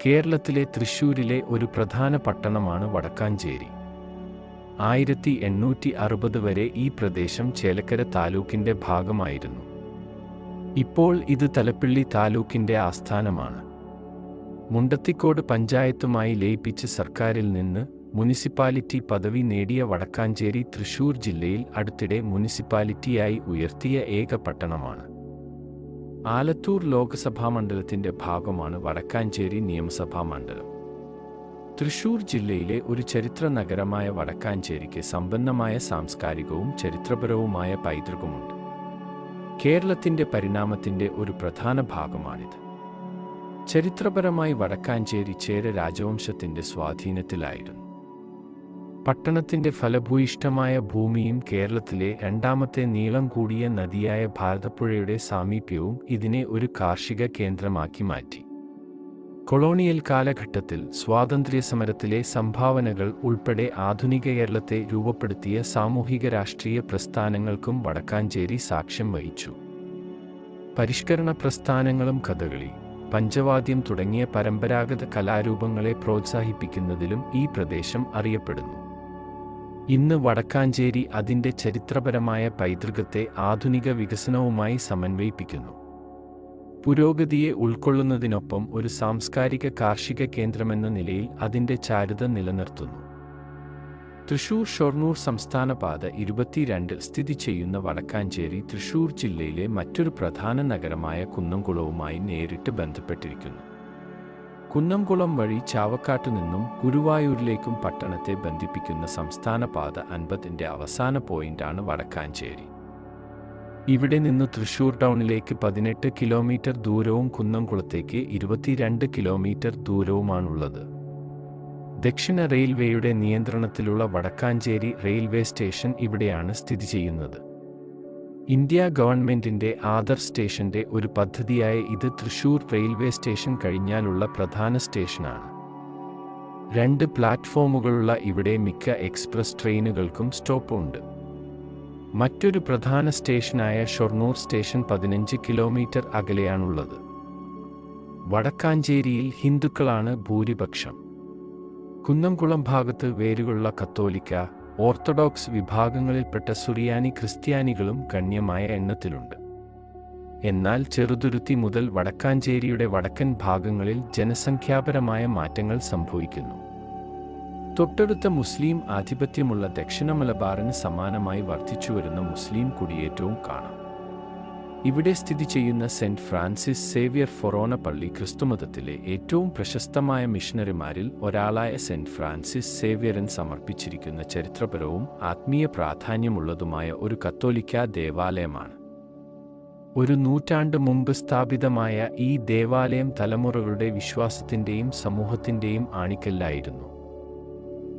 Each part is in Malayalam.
കേരളത്തിലെ തൃശ്ശൂരിലെ ഒരു പ്രധാന പട്ടണമാണ് വടക്കാഞ്ചേരി. 1860 വരെ ഈ പ്രദേശം ചേലക്കര താലൂക്കിന്റെ ഭാഗമായിരുന്നു. ഇപ്പോൾ ഇത് തലപ്പിള്ളി താലൂക്കിന്റെ ആസ്ഥാനമാണ്. മുണ്ടത്തിക്കോട് പഞ്ചായത്തുമായി ലയിപ്പിച്ച് സർക്കാരിൽ നിന്ന് മുനിസിപ്പാലിറ്റി പദവി നേടിയ വടക്കാഞ്ചേരി തൃശ്ശൂർ ജില്ലയിൽ അടുത്തിടെ മുനിസിപ്പാലിറ്റിയായി ഉയർത്തിയ ഏക പട്ടണമാണ്. ആലത്തൂർ ലോക്സഭാ മണ്ഡലത്തിന്റെ ഭാഗമാണ് വടക്കാഞ്ചേരി നിയമസഭാ മണ്ഡലം. തൃശ്ശൂർ ജില്ലയിലെ ഒരു ചരിത്ര നഗരമായ വടക്കാഞ്ചേരിക്ക് സമ്പന്നമായ സാംസ്കാരികവും ചരിത്രപരവുമായ പൈതൃകമുണ്ട്. കേരളത്തിന്റെ പരിണാമത്തിന്റെ ഒരു പ്രധാന ഭാഗമാണിത്. ചരിത്രപരമായി വടക്കാഞ്ചേരി ചേര രാജവംശത്തിന്റെ സ്വാധീനത്തിലായിരുന്നു. പട്ടണത്തിന്റെ ഫലഭൂയിഷ്ഠമായ ഭൂമിയും കേരളത്തിലെ രണ്ടാമത്തെ നീളം കൂടിയ നദിയായ ഭാരതപ്പുഴയുടെ സാമീപ്യവും ഇതിനെ ഒരു കാർഷിക കേന്ദ്രമാക്കി മാറ്റി. കൊളോണിയൽ കാലഘട്ടത്തിൽ സ്വാതന്ത്ര്യസമരത്തിലെ സംഭാവനകൾ ഉൾപ്പെടെ ആധുനിക കേരളത്തെ രൂപപ്പെടുത്തിയ സാമൂഹിക രാഷ്ട്രീയ പ്രസ്ഥാനങ്ങൾക്കും വടക്കാഞ്ചേരി സാക്ഷ്യം വഹിച്ചു. പരിഷ്കരണ പ്രസ്ഥാനങ്ങളും കഥകളി, പഞ്ചവാദ്യം തുടങ്ങിയ പരമ്പരാഗത കലാരൂപങ്ങളെ പ്രോത്സാഹിപ്പിക്കുന്നതിലും ഈ പ്രദേശം അറിയപ്പെടുന്നു. ഇന്ന് വടക്കാഞ്ചേരി അതിൻ്റെ ചരിത്രപരമായ പൈതൃകത്തെ ആധുനിക വികസനവുമായി സമന്വയിപ്പിക്കുന്നു. പുരോഗതിയെ ഉൾക്കൊള്ളുന്നതിനൊപ്പം ഒരു സാംസ്കാരിക കാർഷിക കേന്ദ്രമെന്ന നിലയിൽ അതിൻ്റെ ചാരുത നിലനിർത്തുന്നു. തൃശ്ശൂർ-ഷൊർണൂർ സംസ്ഥാന പാത 22 സ്ഥിതി ചെയ്യുന്ന വടക്കാഞ്ചേരി തൃശ്ശൂർ ജില്ലയിലെ മറ്റൊരു പ്രധാന നഗരമായ കുന്നംകുളവുമായി നേരിട്ട് ബന്ധപ്പെട്ടിരിക്കുന്നു. കുന്നംകുളം വഴി ചാവക്കാട്ടു നിന്നും ഗുരുവായൂരിലേക്കും പട്ടണത്തെ ബന്ധിപ്പിക്കുന്ന സംസ്ഥാന പാത 50ന്റെ അവസാന പോയിന്റാണ് വടക്കാഞ്ചേരി. ഇവിടെ നിന്ന് തൃശ്ശൂർ ടൗണിലേക്ക് 18 കിലോമീറ്റർ ദൂരവും കുന്നംകുളത്തേക്ക് 22 കിലോമീറ്റർ ദൂരവുമാണുള്ളത്. ദക്ഷിണ റെയിൽവേയുടെ നിയന്ത്രണത്തിലുള്ള വടക്കാഞ്ചേരി റെയിൽവേ സ്റ്റേഷൻ ഇവിടെയാണ് സ്ഥിതി ചെയ്യുന്നത്. ഇന്ത്യ ഗവൺമെന്റിന്റെ ആദർ സ്റ്റേഷന്റെ ഒരു പദ്ധതിയായ ഇത് തൃശ്ശൂർ റെയിൽവേ സ്റ്റേഷൻ കഴിഞ്ഞാലുള്ള പ്രധാന സ്റ്റേഷനാണ്. 2 പ്ലാറ്റ്ഫോമുകളുള്ള ഇവിടെ മിക്ക എക്സ്പ്രസ് ട്രെയിനുകൾക്കും സ്റ്റോപ്പ് ഉണ്ട്. മറ്റൊരു പ്രധാന സ്റ്റേഷനായ ഷൊർണൂർ സ്റ്റേഷൻ 15 കിലോമീറ്റർ അകലെയാണുള്ളത്. വടക്കാഞ്ചേരിയിൽ ഹിന്ദുക്കളാണ് ഭൂരിപക്ഷം. കുന്നംകുളം ഭാഗത്ത് വേരുകളുള്ള കത്തോലിക്ക, ഓർത്തഡോക്സ് വിഭാഗങ്ങളിൽപ്പെട്ട സുറിയാനി ക്രിസ്ത്യാനികളും ഗണ്യമായ എണ്ണത്തിലുണ്ട്. എന്നാൽ ചെറുതുരുത്തി മുതൽ വടക്കാഞ്ചേരിയുടെ വടക്കൻ ഭാഗങ്ങളിൽ ജനസംഖ്യാപരമായ മാറ്റങ്ങൾ സംഭവിക്കുന്നു. തൊട്ടടുത്ത മുസ്ലിം ആധിപത്യമുള്ള ദക്ഷിണ മലബാറിന് സമാനമായി വർദ്ധിച്ചുവരുന്ന മുസ്ലിം കുടിയേറ്റവും കാണാം. ഇവിടെ സ്ഥിതി ചെയ്യുന്ന സെന്റ് ഫ്രാൻസിസ് സേവ്യർ ഫൊറോന പള്ളി ക്രിസ്തുമതത്തിലെ ഏറ്റവും പ്രശസ്തമായ മിഷണറിമാരിൽ ഒരാളായ സെന്റ് ഫ്രാൻസിസ് സേവ്യറിന് സമർപ്പിച്ചിരിക്കുന്ന ചരിത്രപരവും ആത്മീയ പ്രാധാന്യമുള്ളതുമായ ഒരു കത്തോലിക്കാ ദേവാലയമാണ്. ഒരു നൂറ്റാണ്ട് മുമ്പ് സ്ഥാപിതമായ ഈ ദേവാലയം തലമുറകളുടെ വിശ്വാസത്തിൻ്റെയും സമൂഹത്തിൻ്റെയും ആണിക്കല്ലായിരുന്നു.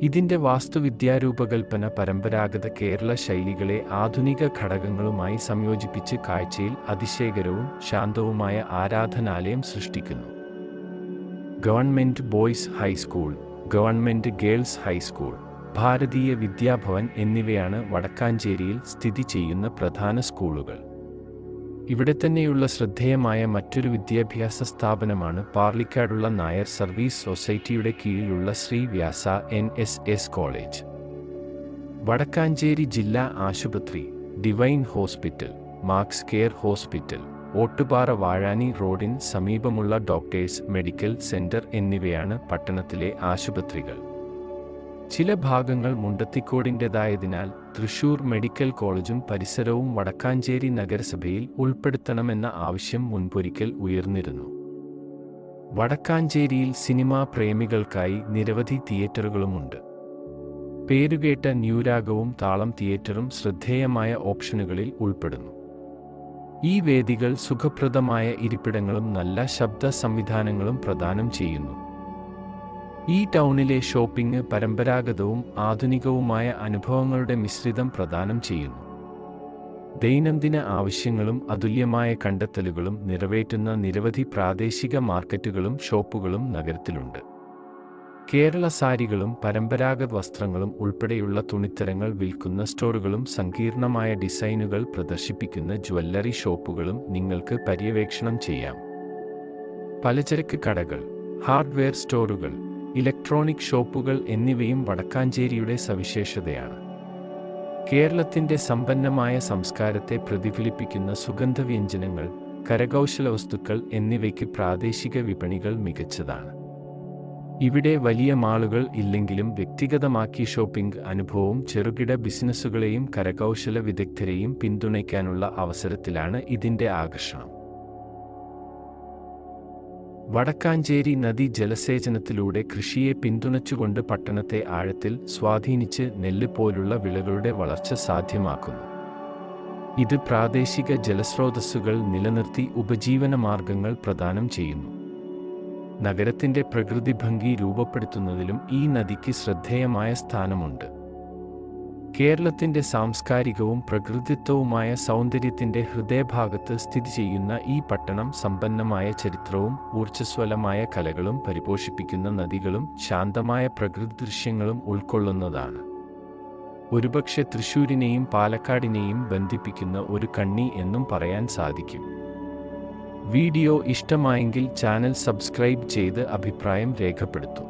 ഇതിൻ്റെ വാസ്തുവിദ്യാരൂപകൽപ്പന പരമ്പരാഗത കേരള ശൈലികളെ ആധുനിക ഘടകങ്ങളുമായി സംയോജിപ്പിച്ച് കാഴ്ചയിൽ അതിശയകരവും ശാന്തവുമായ ആരാധനാലയം സൃഷ്ടിക്കുന്നു. Government boys high school, government girls high school, Bharatiya Vidya Bhavan എന്നിവയാണ് വടക്കാഞ്ചേരിയിൽ സ്ഥിതി ചെയ്യുന്ന പ്രധാന സ്കൂളുകൾ. ഇവിടെ തന്നെയുള്ള ശ്രദ്ധേയമായ മറ്റൊരു വിദ്യാഭ്യാസ സ്ഥാപനമാണ് പാർലിക്കാടുള്ള നായർ സർവീസ് സൊസൈറ്റിയുടെ കീഴിലുള്ള ശ്രീ വ്യാസ NSS കോളേജ്. വടക്കാഞ്ചേരി ജില്ലാ ആശുപത്രി, Divine hospital, Max Care hospital, Ottupara Vazhani റോഡിന് സമീപമുള്ള ഡോക്ടേഴ്സ് മെഡിക്കൽ സെന്റർ എന്നിവയാണ് പട്ടണത്തിലെ ആശുപത്രികൾ. ചില ഭാഗങ്ങൾ മുണ്ടത്തിക്കോടിൻ്റെതായതിനാൽ തൃശ്ശൂർ മെഡിക്കൽ കോളേജും പരിസരവും വടക്കാഞ്ചേരി നഗരസഭയിൽ ഉൾപ്പെടുത്തണമെന്ന ആവശ്യം മുൻപൊരിക്കൽ ഉയർന്നിരുന്നു. വടക്കാഞ്ചേരിയിൽ സിനിമാ പ്രേമികൾക്കായി നിരവധി തിയേറ്ററുകളുമുണ്ട്. പേരുകേട്ട ന്യൂരാഗവും താളം തിയേറ്ററും ശ്രദ്ധേയമായ ഓപ്ഷനുകളിൽ ഉൾപ്പെടുന്നു. ഈ വേദികൾ സുഖപ്രദമായ ഇരിപ്പിടങ്ങളും നല്ല ശബ്ദ സംവിധാനങ്ങളും പ്രദാനം ചെയ്യുന്നു. ഈ ടൗണിലെ ഷോപ്പിംഗ് പരമ്പരാഗതവും ആധുനികവുമായ അനുഭവങ്ങളുടെ മിശ്രിതം പ്രദാനം ചെയ്യുന്നു. ദൈനംദിന ആവശ്യങ്ങളും അതുല്യമായ കണ്ടെത്തലുകളും നിറവേറ്റുന്ന നിരവധി പ്രാദേശിക മാർക്കറ്റുകളും ഷോപ്പുകളും നഗരത്തിലുണ്ട്. കേരള സാരികളും പരമ്പരാഗത വസ്ത്രങ്ങളും ഉൾപ്പെടെയുള്ള തുണിത്തരങ്ങൾ വിൽക്കുന്ന സ്റ്റോറുകളും സങ്കീർണമായ ഡിസൈനുകൾ പ്രദർശിപ്പിക്കുന്ന ജ്വല്ലറി ഷോപ്പുകളും നിങ്ങൾക്ക് പര്യവേക്ഷണം ചെയ്യാം. പലചരക്ക് കടകൾ, ഹാർഡ്വെയർ സ്റ്റോറുകൾ, ഇലക്ട്രോണിക് ഷോപ്പുകൾ എന്നിവയും വടക്കാഞ്ചേരിയുടെ സവിശേഷതയാണ്. കേരളത്തിൻ്റെ സമ്പന്നമായ സംസ്കാരത്തെ പ്രതിഫലിപ്പിക്കുന്ന സുഗന്ധവ്യഞ്ജനങ്ങൾ, കരകൗശല വസ്തുക്കൾ എന്നിവയ്ക്ക് പ്രാദേശിക വിപണികൾ മികച്ചതാണ്. ഇവിടെ വലിയ മാളുകൾ ഇല്ലെങ്കിലും വ്യക്തിഗതമാക്കി ഷോപ്പിംഗ് അനുഭവവും ചെറുകിട ബിസിനസ്സുകളെയും കരകൗശല വിദഗ്ധരെയും പിന്തുണയ്ക്കാനുള്ള അവസരത്തിലാണ് ഇതിൻ്റെ ആകർഷണം. വടക്കാഞ്ചേരി നദി ജലസേചനത്തിലൂടെ കൃഷിയെ പിന്തുണച്ചുകൊണ്ട് പട്ടണത്തെ ആഴത്തിൽ സ്വാധീനിച്ച് നെല്ല് പോലുള്ള വിളകളുടെ വളർച്ച സാധ്യമാക്കുന്നു. ഇത് പ്രാദേശിക ജലസ്രോതസ്സുകൾ നിലനിർത്തി ഉപജീവനമാർഗങ്ങൾ പ്രദാനം ചെയ്യുന്നു. നഗരത്തിൻ്റെ പ്രകൃതി ഭംഗി രൂപപ്പെടുത്തുന്നതിലും ഈ നദിക്ക് ശ്രദ്ധേയമായ സ്ഥാനമുണ്ട്. കേരളത്തിൻ്റെ സാംസ്കാരികവും പ്രകൃതിദത്തവുമായ സൗന്ദര്യത്തിൻ്റെ ഹൃദയഭാഗത്ത് സ്ഥിതി ചെയ്യുന്ന ഈ പട്ടണം സമ്പന്നമായ ചരിത്രവും ഊർജ്ജസ്വലമായ കലകളും പരിപോഷിപ്പിക്കുന്ന നദികളും ശാന്തമായ പ്രകൃതി ദൃശ്യങ്ങളും ഉൾക്കൊള്ളുന്നതാണ്. ഒരുപക്ഷെ തൃശ്ശൂരിനെയും പാലക്കാടിനെയും ബന്ധിപ്പിക്കുന്ന ഒരു കണ്ണി എന്നും പറയാൻ സാധിക്കും. വീഡിയോ ഇഷ്ടമായെങ്കിൽ ചാനൽ സബ്സ്ക്രൈബ് ചെയ്ത് അഭിപ്രായം രേഖപ്പെടുത്തൂ.